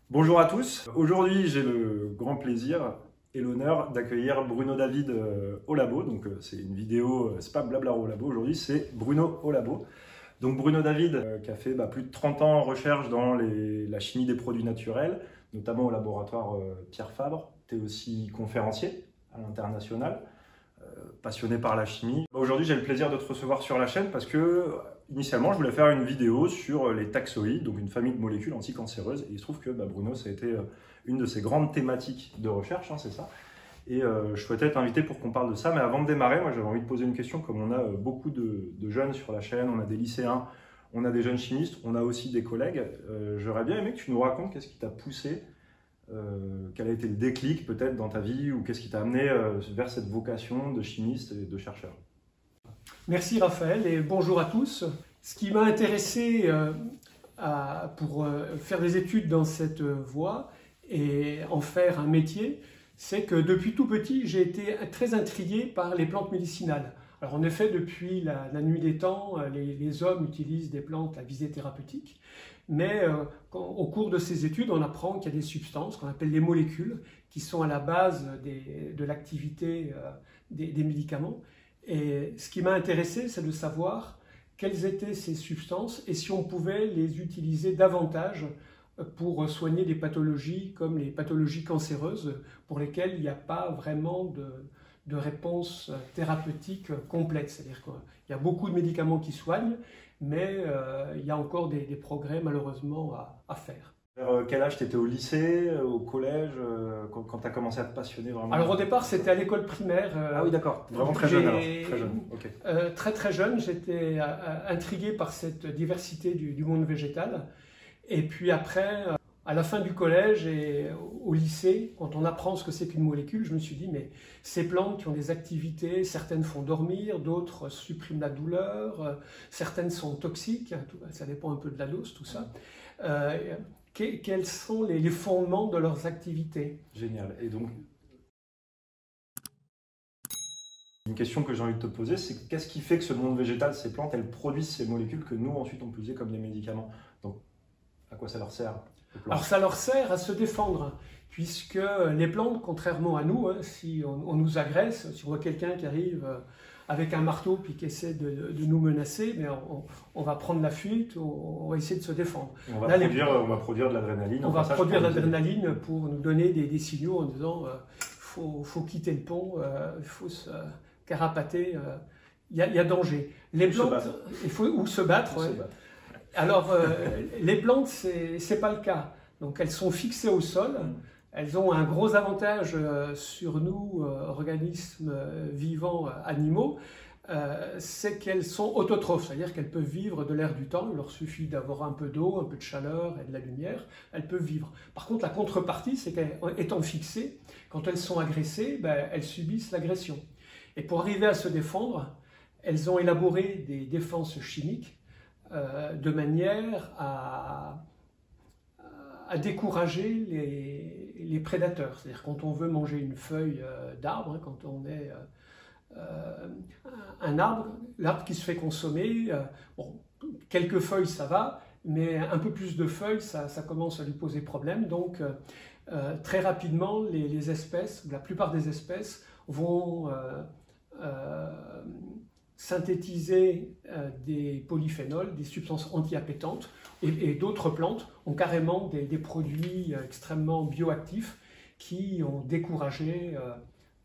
Bonjour à tous. Aujourd'hui, j'ai le grand plaisir et l'honneur d'accueillir Bruno David au labo. Donc, c'est une vidéo, c'est pas Blablaro au labo aujourd'hui, c'est Bruno au labo. Donc, Bruno David, qui a fait plus de 30 ans en recherche dans la chimie des produits naturels, notamment au laboratoire Pierre Fabre. Tu es aussi conférencier à l'international, passionné par la chimie. Aujourd'hui, j'ai le plaisir de te recevoir sur la chaîne parce que initialement, je voulais faire une vidéo sur les taxoïdes, donc une famille de molécules anticancéreuses. Et il se trouve que Bruno, ça a été une de ses grandes thématiques de recherche, c'est ça. Et je souhaitais t'inviter pour qu'on parle de ça. Mais avant de démarrer, moi, j'avais envie de poser une question. Comme on a beaucoup de jeunes sur la chaîne, on a des lycéens, on a des jeunes chimistes, on a aussi des collègues. J'aurais bien aimé que tu nous racontes qu'est-ce qui t'a poussé, quel a été le déclic peut-être dans ta vie, ou qu'est-ce qui t'a amené vers cette vocation de chimiste et de chercheur. Merci Raphaël et bonjour à tous. Ce qui m'a intéressé pour faire des études dans cette voie et en faire un métier, c'est que depuis tout petit, j'ai été très intrigué par les plantes médicinales. Alors en effet, depuis la nuit des temps, les hommes utilisent des plantes à visée thérapeutique, mais au cours de ces études, on apprend qu'il y a des substances qu'on appelle les molécules qui sont à la base de l'activité des médicaments. Et ce qui m'a intéressé, c'est de savoir quelles étaient ces substances et si on pouvait les utiliser davantage pour soigner des pathologies comme les pathologies cancéreuses pour lesquelles il n'y a pas vraiment de réponse thérapeutique complète. C'est-à-dire qu'il y a beaucoup de médicaments qui soignent, mais il y a encore des progrès malheureusement à faire. Vers quel âge tu étais au lycée, au collège, quand tu as commencé à te passionner vraiment? Alors au départ, c'était à l'école primaire. Ah oui, d'accord, vraiment très jeune alors. Très jeune, ok. Très jeune, j'étais intrigué par cette diversité du monde végétal. Et puis après, à la fin du collège et au lycée, quand on apprend ce que c'est qu'une molécule, je me suis dit, mais ces plantes qui ont des activités, certaines font dormir, d'autres suppriment la douleur, certaines sont toxiques, ça dépend un peu de la dose, tout ça. Quels sont les fondements de leurs activités? Génial. Et donc, une question que j'ai envie de te poser, c'est qu'est-ce qui fait que ce monde végétal, ces plantes, elles produisent ces molécules que nous, ensuite, on peut utiliser comme des médicaments? Donc, à quoi ça leur sert? Alors, ça leur sert à se défendre, puisque les plantes, contrairement à nous, si on nous agresse, si on voit quelqu'un qui arrive avec un marteau puis qui essaie de nous menacer, mais on va prendre la fuite, on va essayer de se défendre. On va produire de l'adrénaline. On va produire de l'adrénaline pour nous donner des signaux en disant faut quitter le pont, il faut se carapater, il y a danger. Les plantes, il faut se battre. Ouais. Alors, les plantes, c'est pas le cas. Donc, elles sont fixées au sol. Elles ont un gros avantage sur nous, organismes vivants, animaux, c'est qu'elles sont autotrophes, c'est-à-dire qu'elles peuvent vivre de l'air du temps. Il leur suffit d'avoir un peu d'eau, un peu de chaleur et de la lumière, elles peuvent vivre. Par contre, la contrepartie, c'est qu'étant fixées, quand elles sont agressées, elles subissent l'agression. Et pour arriver à se défendre, elles ont élaboré des défenses chimiques de manière à décourager les prédateurs. C'est-à-dire quand on veut manger une feuille d'arbre, quand on est un arbre, l'arbre qui se fait consommer, bon, quelques feuilles ça va, mais un peu plus de feuilles, ça commence à lui poser problème. Donc très rapidement, les espèces, la plupart des espèces vont synthétiser des polyphénols, des substances antiappétantes, et d'autres plantes ont carrément des produits extrêmement bioactifs qui ont découragé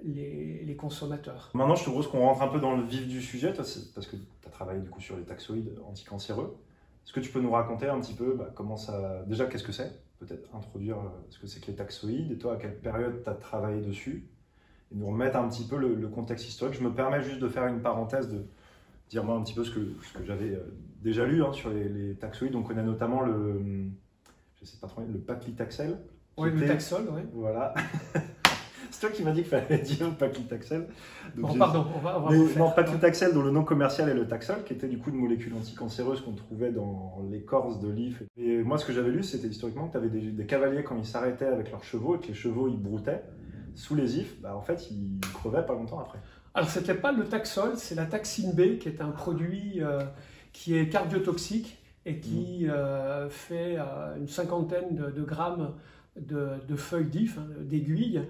les consommateurs. Maintenant, je te propose qu'on rentre un peu dans le vif du sujet, parce que tu as travaillé du coup sur les taxoïdes anticancéreux. Est-ce que tu peux nous raconter un petit peu comment ça... Déjà, qu'est-ce que c'est? Peut-être introduire ce que c'est que les taxoïdes, et toi, à quelle période tu as travaillé dessus? Et nous remettre un petit peu le contexte historique. Je me permets juste de faire une parenthèse, de dire moi un petit peu ce que j'avais déjà lu sur les taxoïdes. On connaît notamment le paclitaxel. Oui, le taxol, oui. Voilà. C'est toi qui m'as dit qu'il fallait dire paclitaxel. Bon, pardon, on va non, paclitaxel, dont le nom commercial est le taxol, qui était du coup une molécule anticancéreuse qu'on trouvait dans l'écorce de l'if. Et moi, ce que j'avais lu, c'était historiquement que tu avais des cavaliers, quand ils s'arrêtaient avec leurs chevaux et que les chevaux ils broutaient sous les ifs, en fait, ils crevaient pas longtemps après. Alors, c'était pas le taxol, c'est la taxine B, qui est un produit qui est cardiotoxique, et qui fait une cinquantaine de grammes de feuilles d'if, hein, d'aiguilles,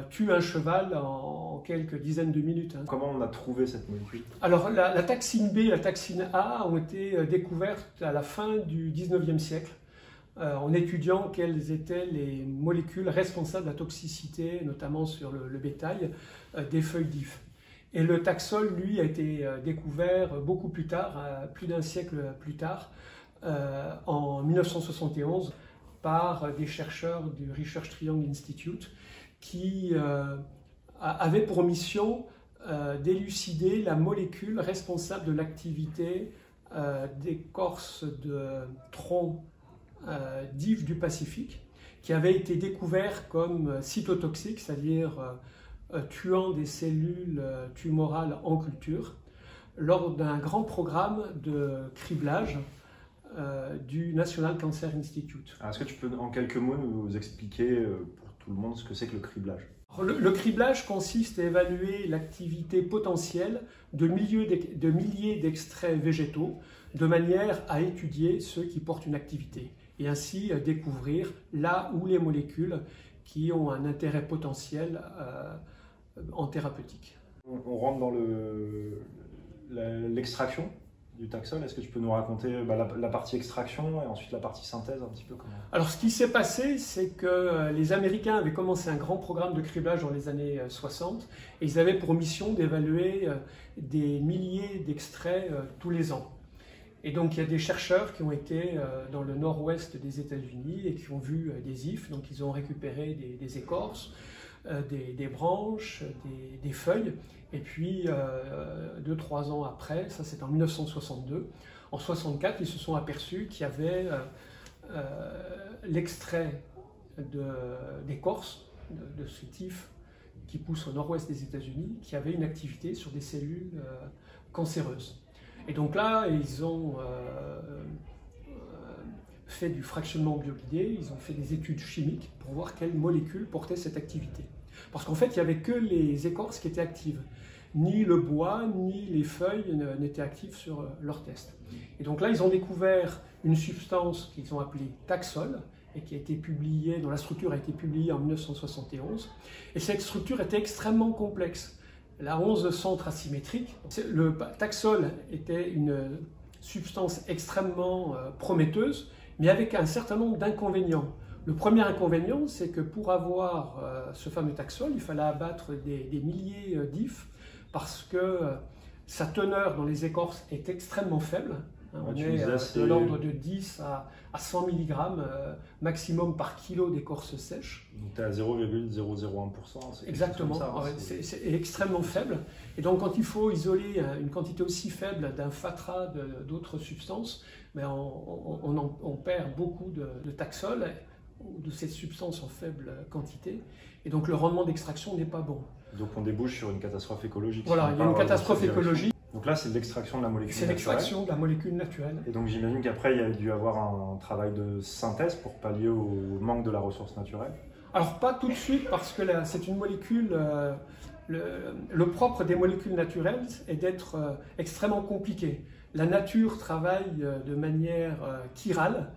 tue un cheval en quelques dizaines de minutes. Hein. Comment on a trouvé cette molécule? Alors la taxine B et la taxine A ont été découvertes à la fin du 19e siècle en étudiant quelles étaient les molécules responsables de la toxicité, notamment sur le bétail, des feuilles d'if. Et le Taxol, lui, a été découvert beaucoup plus tard, plus d'un siècle plus tard, en 1971, par des chercheurs du Research Triangle Institute, qui avaient pour mission d'élucider la molécule responsable de l'activité d'écorce de tronc d'if du Pacifique, qui avait été découvert comme cytotoxique, c'est-à-dire tuant des cellules tumorales en culture, lors d'un grand programme de criblage du National Cancer Institute. Est-ce que tu peux en quelques mots nous expliquer pour tout le monde ce que c'est que le criblage? Le criblage consiste à évaluer l'activité potentielle de milliers d'extraits végétaux de manière à étudier ceux qui portent une activité et ainsi découvrir là où les molécules qui ont un intérêt potentiel en thérapeutique. On rentre dans l'extraction du Taxol. Est-ce que tu peux nous raconter la partie extraction et ensuite la partie synthèse un petit peu comment... Alors ce qui s'est passé, c'est que les Américains avaient commencé un grand programme de criblage dans les années 60 et ils avaient pour mission d'évaluer des milliers d'extraits tous les ans. Et donc il y a des chercheurs qui ont été dans le nord-ouest des États-Unis et qui ont vu des ifs, donc ils ont récupéré des écorces, des branches, des feuilles, et puis 2-3 ans après, ça c'est en 1962, en 64, ils se sont aperçus qu'il y avait l'extrait d'écorce de ce tif qui pousse au nord-ouest des États-Unis, qui avait une activité sur des cellules cancéreuses. Et donc là, ils ont fait du fractionnement bioguidé, ils ont fait des études chimiques pour voir quelles molécules portaient cette activité. Parce qu'en fait, il n'y avait que les écorces qui étaient actives. Ni le bois, ni les feuilles n'étaient actives sur leur test. Et donc là, ils ont découvert une substance qu'ils ont appelée Taxol, et qui a été publiée, dont la structure a été publiée en 1971. Et cette structure était extrêmement complexe. Elle a 11 centres asymétriques. Le Taxol était une substance extrêmement prometteuse, mais avec un certain nombre d'inconvénients. Le premier inconvénient, c'est que pour avoir ce fameux Taxol, il fallait abattre des milliers d'ifs parce que sa teneur dans les écorces est extrêmement faible. On est de l'ordre de 10 à 100 mg maximum par kilo d'écorce sèche. Donc tu es à 0,001%. Exactement, c'est extrêmement faible. Et donc quand il faut isoler une quantité aussi faible d'un fatras d'autres substances, ben on perd beaucoup de Taxol, de cette substance en faible quantité. Et donc le rendement d'extraction n'est pas bon. Donc on débouche sur une catastrophe écologique. Voilà, il y a une catastrophe écologique. Donc là, c'est l'extraction de la molécule naturelle. C'est l'extraction de la molécule naturelle. Et donc j'imagine qu'après, il y a dû avoir un travail de synthèse pour pallier au manque de la ressource naturelle. Alors pas tout de suite, parce que c'est une molécule... le propre des molécules naturelles est d'être extrêmement compliqué. La nature travaille de manière chirale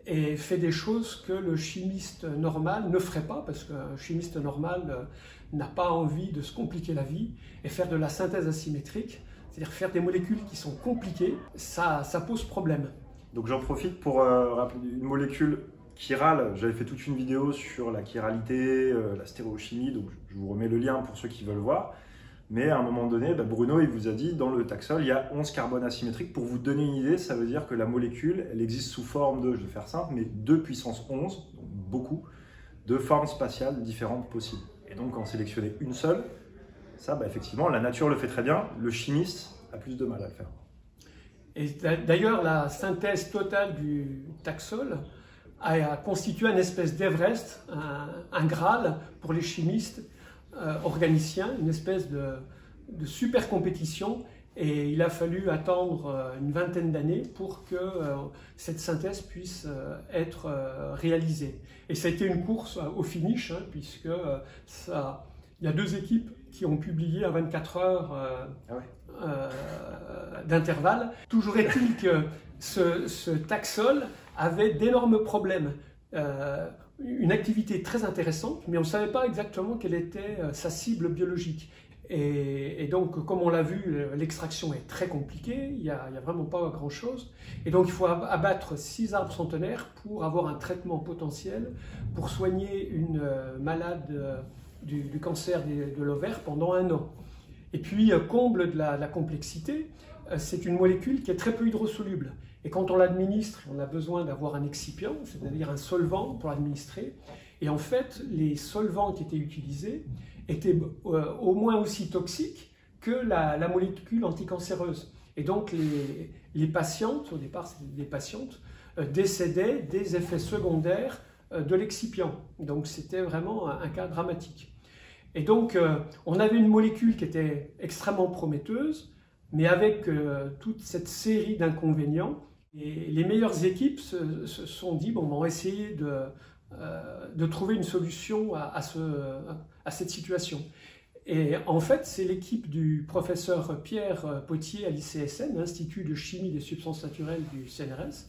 et fait des choses que le chimiste normal ne ferait pas, parce qu'un chimiste normal n'a pas envie de se compliquer la vie, et faire de la synthèse asymétrique, c'est-à-dire faire des molécules qui sont compliquées, ça pose problème. Donc j'en profite pour rappeler une molécule chirale. J'avais fait toute une vidéo sur la chiralité, la stéréochimie, donc je vous remets le lien pour ceux qui veulent voir. Mais à un moment donné, Bruno il vous a dit, dans le Taxol, il y a 11 carbones asymétriques. Pour vous donner une idée, ça veut dire que la molécule, elle existe sous forme de, je vais faire simple, mais 2 puissance 11, donc beaucoup, de formes spatiales différentes possibles. Et donc en sélectionner une seule, ça, effectivement, la nature le fait très bien, le chimiste a plus de mal à le faire. Et d'ailleurs, la synthèse totale du Taxol a constitué une espèce d'Everest, un Graal pour les chimistes organiciens, une espèce de super compétition, et il a fallu attendre une vingtaine d'années pour que cette synthèse puisse être réalisée. Et ça a été une course au finish, puisque il y a 2 équipes qui ont publié à 24 heures d'intervalle. Toujours est-il que ce Taxol avait d'énormes problèmes. Une activité très intéressante, mais on ne savait pas exactement quelle était sa cible biologique. Et donc, comme on l'a vu, l'extraction est très compliquée, il n'y a vraiment pas grand-chose. Et donc, il faut abattre 6 arbres centenaires pour avoir un traitement potentiel, pour soigner une malade du cancer de l'ovaire pendant 1 an. Et puis, comble de la complexité, c'est une molécule qui est très peu hydrosoluble. Et quand on l'administre, on a besoin d'avoir un excipient, c'est-à-dire un solvant pour l'administrer. Et en fait, les solvants qui étaient utilisés étaient au moins aussi toxiques que la molécule anticancéreuse. Et donc, les patientes, au départ c'était des patientes, décédaient des effets secondaires de l'excipient. Donc, c'était vraiment un cas dramatique. Et donc, on avait une molécule qui était extrêmement prometteuse, mais avec toute cette série d'inconvénients. Et les meilleures équipes se sont dit, bon, on va essayer de trouver une solution à cette situation. Et en fait, c'est l'équipe du professeur Pierre Potier à l'ICSN, l'Institut de chimie des substances naturelles du CNRS,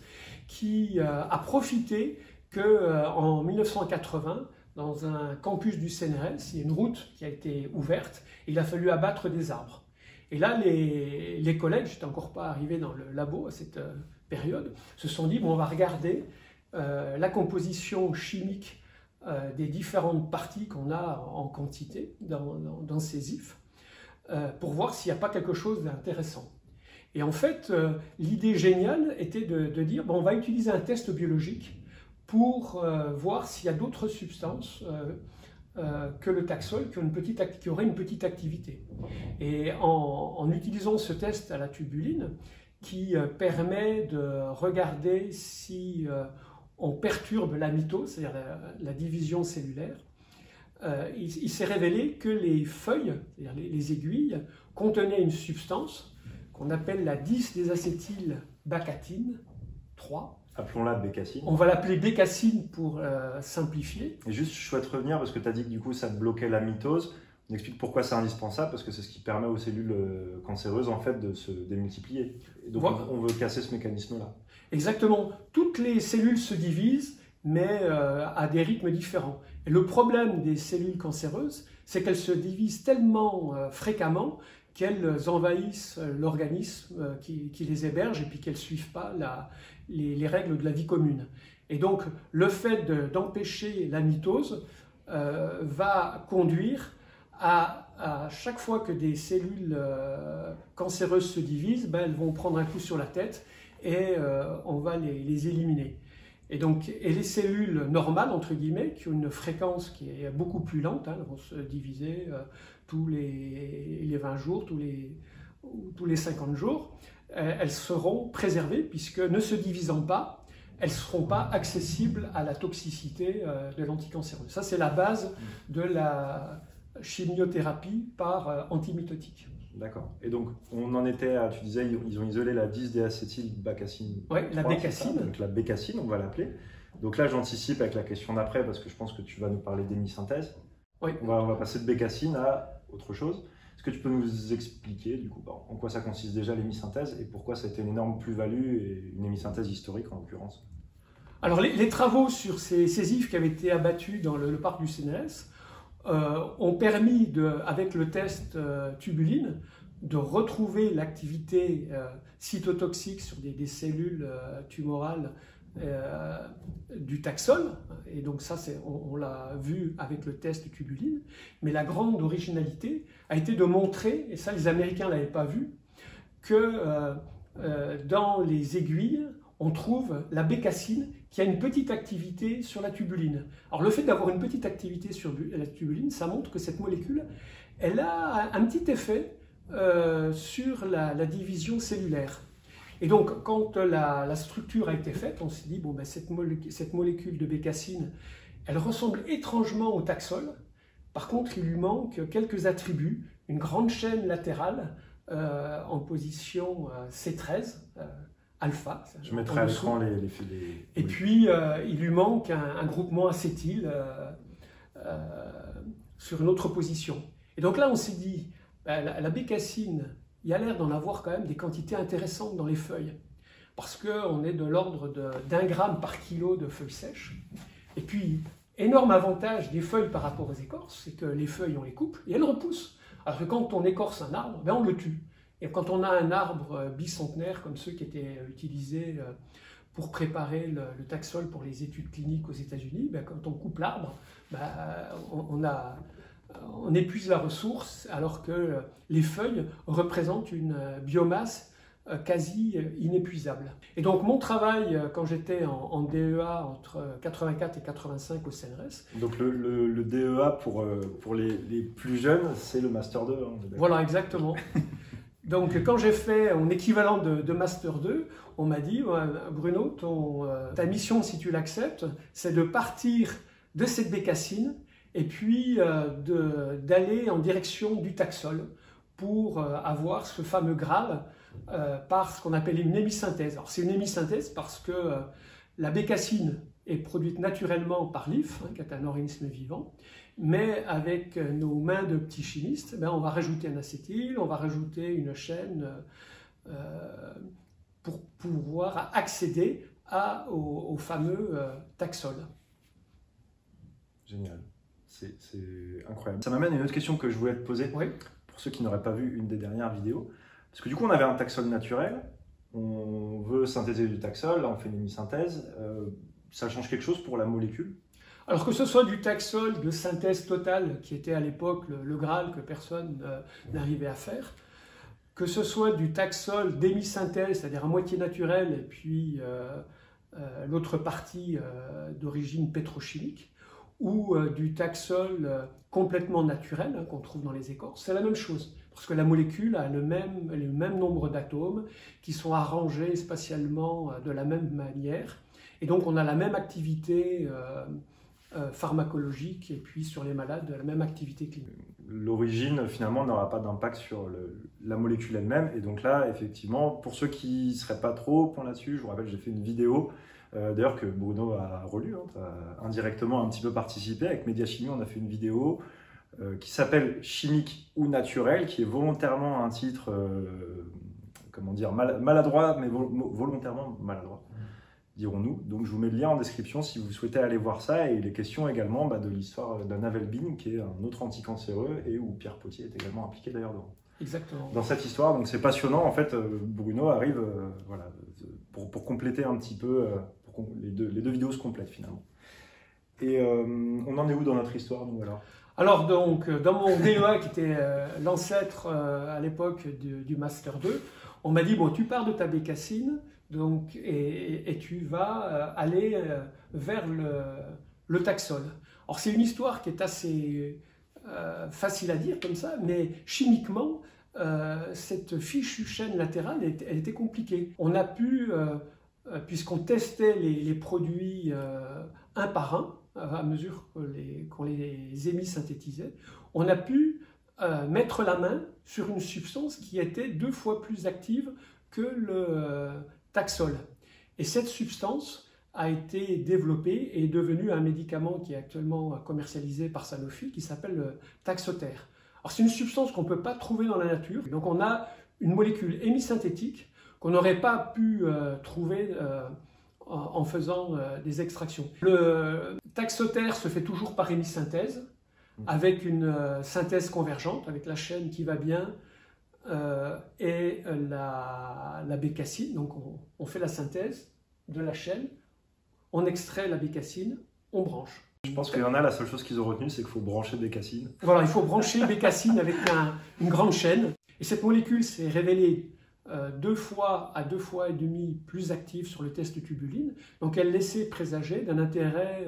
qui a profité qu'en 1980, dans un campus du CNRS, il y a une route qui a été ouverte, et il a fallu abattre des arbres. Et là, les collègues, je n'étais encore pas arrivé dans le labo à cette période, se sont dit, bon, on va regarder la composition chimique des différentes parties qu'on a en quantité dans ces ifs, pour voir s'il n'y a pas quelque chose d'intéressant. Et en fait, l'idée géniale était de dire, bon, on va utiliser un test biologique pour voir s'il y a d'autres substances que le Taxol qui aurait une petite activité. Et en utilisant ce test à la tubuline, qui permet de regarder si on perturbe la mitose, c'est-à-dire la division cellulaire, il s'est révélé que les feuilles, c'est-à-dire les aiguilles, contenaient une substance qu'on appelle la 10-désacétylbacatine 3. Appelons-la bécassine. On va l'appeler bécassine pour simplifier. Et juste, je souhaite revenir parce que tu as dit que du coup ça bloquait la mitose. On explique pourquoi c'est indispensable, parce que c'est ce qui permet aux cellules cancéreuses en fait de se démultiplier. Et donc voilà. On veut casser ce mécanisme-là. Exactement. Toutes les cellules se divisent, mais à des rythmes différents. Et le problème des cellules cancéreuses, c'est qu'elles se divisent tellement fréquemment qu'elles envahissent l'organisme qui les héberge et puis qu'elles ne suivent pas les règles de la vie commune. Et donc, le fait d'empêcher la mitose va conduire à chaque fois que des cellules cancéreuses se divisent, elles vont prendre un coup sur la tête et on va les éliminer. Et les cellules normales, entre guillemets, qui ont une fréquence qui est beaucoup plus lente, elles vont se diviser tous les 20 jours, tous les 50 jours, elles seront préservées puisque ne se divisant pas, elles ne seront pas accessibles à la toxicité de l'anticancéreuse. Ça, c'est la base de la chimiothérapie par antimitotique. D'accord. Et donc, on en était à, tu disais, ils ont isolé la 10-déacétylbacacine. Oui, la bécassine. Donc la bécassine, on va l'appeler. Donc là, j'anticipe avec la question d'après parce que je pense que tu vas nous parler d'hémisynthèse. Oui. On va passer de bécassine à autre chose. Est-ce que tu peux nous expliquer du coup en quoi ça consiste déjà l'hémisynthèse et pourquoi ça a été une énorme plus-value et une hémisynthèse historique en l'occurrence? Alors les travaux sur ces ifs qui avaient été abattus dans le parc du CNRS ont permis, avec le test tubuline, de retrouver l'activité cytotoxique sur des cellules tumorales du Taxol. Et donc ça, on l'a vu avec le test tubuline. Mais la grande originalité a été de montrer, et ça les Américains ne l'avaient pas vu, que dans les aiguilles, on trouve la bécassine qui a une petite activité sur la tubuline. Alors le fait d'avoir une petite activité sur la tubuline, ça montre que cette molécule, elle a un petit effet sur la division cellulaire. Et donc quand la structure a été faite, on s'est dit, bon, ben, cette molécule de bécassine, elle ressemble étrangement au Taxol. Par contre, il lui manque quelques attributs, une grande chaîne latérale en position C13, alpha. Je mettrai à l'écran les... Et puis, il lui manque un groupement acétyl sur une autre position. Et donc là, on s'est dit, ben, la bécassine, il y a l'air d'en avoir quand même des quantités intéressantes dans les feuilles, parce qu'on est de l'ordre d'1 gramme par kilo de feuilles sèches. Et puis, énorme avantage des feuilles par rapport aux écorces, c'est que les feuilles, on les coupe et elles repoussent. Alors que quand on écorce un arbre, ben on le tue. Et quand on a un arbre bicentenaire, comme ceux qui étaient utilisés pour préparer le Taxol pour les études cliniques aux États-Unis, ben quand on coupe l'arbre, ben on épuise la ressource, alors que les feuilles représentent une biomasse quasi inépuisable. Et donc mon travail, quand j'étais en DEA entre 84 et 85 au CNRS... Donc le DEA pour les plus jeunes, c'est le Master 2. Hein, voilà, exactement. Donc quand j'ai fait mon équivalent de Master 2, on m'a dit, Bruno, ta mission, si tu l'acceptes, c'est de partir de cette bécassine et puis d'aller en direction du Taxol pour avoir ce fameux Graal par ce qu'on appelle une hémisynthèse. Alors c'est une hémisynthèse parce que la bécassine est produite naturellement par l'IF, qui est un organisme vivant, mais avec nos mains de petits chimistes, on va rajouter un acétyl, on va rajouter une chaîne pour pouvoir accéder au fameux Taxol. Génial, c'est incroyable. Ça m'amène à une autre question que je voulais te poser, oui. Pour ceux qui n'auraient pas vu une des dernières vidéos. Parce que du coup, on avait un Taxol naturel, on veut synthétiser du Taxol, là on fait une hémisynthèse. Ça change quelque chose pour la molécule? Alors que ce soit du Taxol de synthèse totale, qui était à l'époque le Graal que personne n'arrivait à faire, que ce soit du Taxol d'hémisynthèse, c'est-à-dire à moitié naturel, et puis l'autre partie d'origine pétrochimique, ou du Taxol complètement naturel, qu'on trouve dans les écorces, c'est la même chose. Parce que la molécule a le même nombre d'atomes qui sont arrangés spatialement de la même manière. Et donc on a la même activité pharmacologique et puis sur les malades, la même activité clinique. L'origine finalement n'aura pas d'impact sur la molécule elle-même. Et donc là, effectivement, pour ceux qui ne seraient pas trop au point là-dessus, je vous rappelle, j'ai fait une vidéo d'ailleurs que Bruno a relue, tu as indirectement un petit peu participé. Avec Mediachimie, on a fait une vidéo qui s'appelle Chimique ou naturel, qui est volontairement un titre, comment dire, maladroit, mais volontairement maladroit, dirons-nous. Donc je vous mets le lien en description si vous souhaitez aller voir ça. Et il est question également de l'histoire d'Anavelbine, qui est un autre anticancéreux, et où Pierre Potier est également impliqué d'ailleurs dans cette histoire. Donc c'est passionnant, en fait, Bruno arrive voilà, pour compléter un petit peu, pour que les deux vidéos se complètent finalement. Et on en est où dans notre histoire, nous alors? Alors donc, dans mon DEA, qui était l'ancêtre à l'époque du Master 2, on m'a dit, bon, tu pars de ta bécassine, donc, et tu vas aller vers le Taxol. Alors c'est une histoire qui est assez facile à dire comme ça, mais chimiquement, cette fichue chaîne latérale, elle était compliquée. On a pu, puisqu'on testait les produits un par un, à mesure qu'on les hémisynthétisait, on a pu mettre la main sur une substance qui était 2 fois plus active que le Taxol. Et cette substance a été développée et est devenue un médicament qui est actuellement commercialisé par Sanofi, qui s'appelle le Taxotere. Alors c'est une substance qu'on ne peut pas trouver dans la nature, donc on a une molécule hémisynthétique qu'on n'aurait pas pu trouver en faisant des extractions. Le Taxotere se fait toujours par hémisynthèse, avec une synthèse convergente, avec la chaîne qui va bien et la bécassine. Donc on fait la synthèse de la chaîne, on extrait la bécassine, on branche. Je pense qu'il y en a, la seule chose qu'ils ont retenue, c'est qu'il faut brancher bécassine. Voilà, il faut brancher bécassine avec une grande chaîne. Et cette molécule s'est révélée 2 fois à 2 fois et demi plus active sur le test tubuline. Donc elle laissait présager d'un intérêt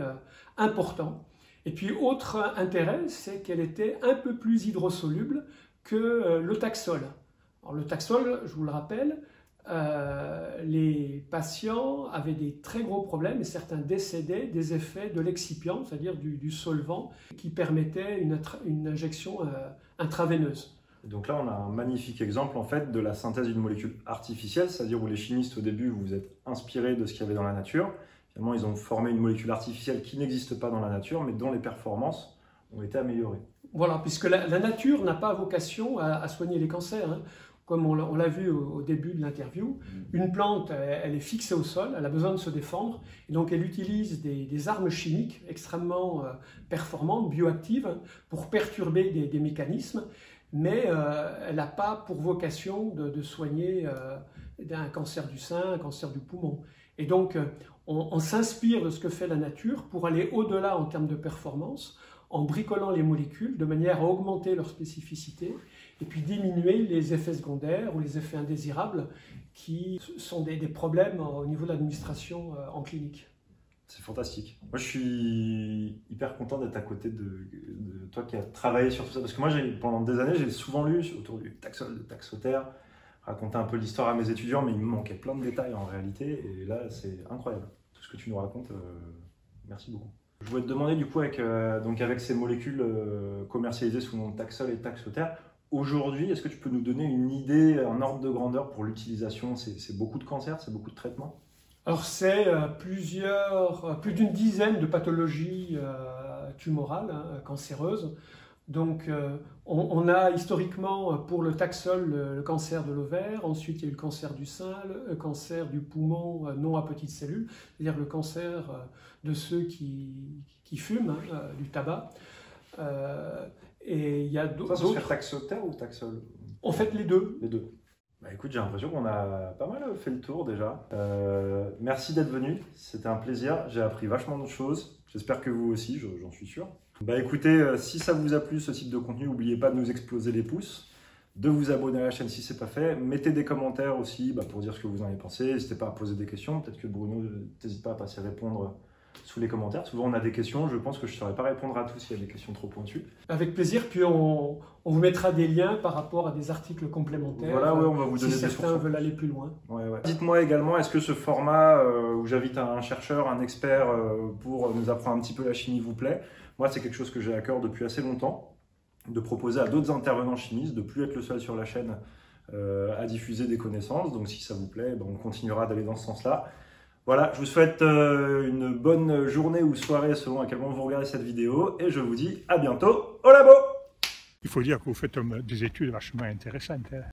important. Et puis autre intérêt, c'est qu'elle était un peu plus hydrosoluble que le Taxol. Alors le Taxol, je vous le rappelle, les patients avaient des très gros problèmes et certains décédaient des effets de l'excipient, c'est-à-dire du solvant qui permettait une injection intraveineuse. Donc là, on a un magnifique exemple en fait de la synthèse d'une molécule artificielle, c'est-à-dire où les chimistes au début vous êtes inspirés de ce qu'il y avait dans la nature. Finalement, ils ont formé une molécule artificielle qui n'existe pas dans la nature, mais dont les performances ont été améliorées. Voilà, puisque la nature n'a pas vocation à soigner les cancers, hein. Comme on l'a vu au début de l'interview, une plante, elle est fixée au sol, elle a besoin de se défendre, et donc elle utilise des armes chimiques extrêmement performantes, bioactives, pour perturber des mécanismes, mais elle n'a pas pour vocation de soigner un cancer du sein, un cancer du poumon. Et donc, on s'inspire de ce que fait la nature pour aller au-delà en termes de performance, en bricolant les molécules de manière à augmenter leur spécificité et puis diminuer les effets secondaires ou les effets indésirables qui sont des problèmes au niveau de l'administration en clinique. C'est fantastique. Moi, je suis hyper content d'être à côté de toi qui as travaillé sur tout ça. Parce que moi, pendant des années, j'ai souvent lu autour du taxol, de Taxotere, raconter un peu l'histoire à mes étudiants, mais il me manquait plein de détails en réalité. Et là, c'est incroyable. Tout ce que tu nous racontes, merci beaucoup. Je voulais te demander du coup, avec ces molécules commercialisées sous le nom de Taxol et Taxotere, aujourd'hui, est-ce que tu peux nous donner une idée, un ordre de grandeur pour l'utilisation? C'est beaucoup de cancers, c'est beaucoup de traitements? Alors c'est plus d'une dizaine de pathologies tumorales, hein, cancéreuses. Donc on a historiquement pour le Taxol le cancer de l'ovaire, ensuite il y a eu le cancer du sein, le cancer du poumon non à petites cellules, c'est-à-dire le cancer de ceux qui fument du tabac. Et il y a d'autres. Ça se fait Taxotere ou Taxol? En fait les deux. Les deux. Bah écoute, j'ai l'impression qu'on a pas mal fait le tour déjà. Merci d'être venu, c'était un plaisir, j'ai appris vachement de choses. J'espère que vous aussi, j'en suis sûr. Bah écoutez, si ça vous a plu ce type de contenu, n'oubliez pas de nous exploser les pouces, de vous abonner à la chaîne si ce n'est pas fait. Mettez des commentaires aussi pour dire ce que vous en avez pensé. N'hésitez pas à poser des questions, peut-être que Bruno n'hésite pas à passer répondre sous les commentaires. Souvent on a des questions, je pense que je ne saurais pas répondre à tous s'il y a des questions trop pointues. Avec plaisir, puis on vous mettra des liens par rapport à des articles complémentaires. Voilà, ouais, on va vous donner si des certains veulent aller plus loin. Ouais, ouais. Dites-moi également, est-ce que ce format où j'invite un chercheur, un expert pour nous apprendre un petit peu la chimie vous plaît? Moi, c'est quelque chose que j'ai à cœur depuis assez longtemps, de proposer à d'autres intervenants chimistes de ne plus être le seul sur la chaîne à diffuser des connaissances. Donc si ça vous plaît, on continuera d'aller dans ce sens-là. Voilà, je vous souhaite une bonne journée ou soirée selon à quel moment vous regardez cette vidéo et je vous dis à bientôt au labo! Il faut dire que vous faites des études vachement intéressantes. Hein.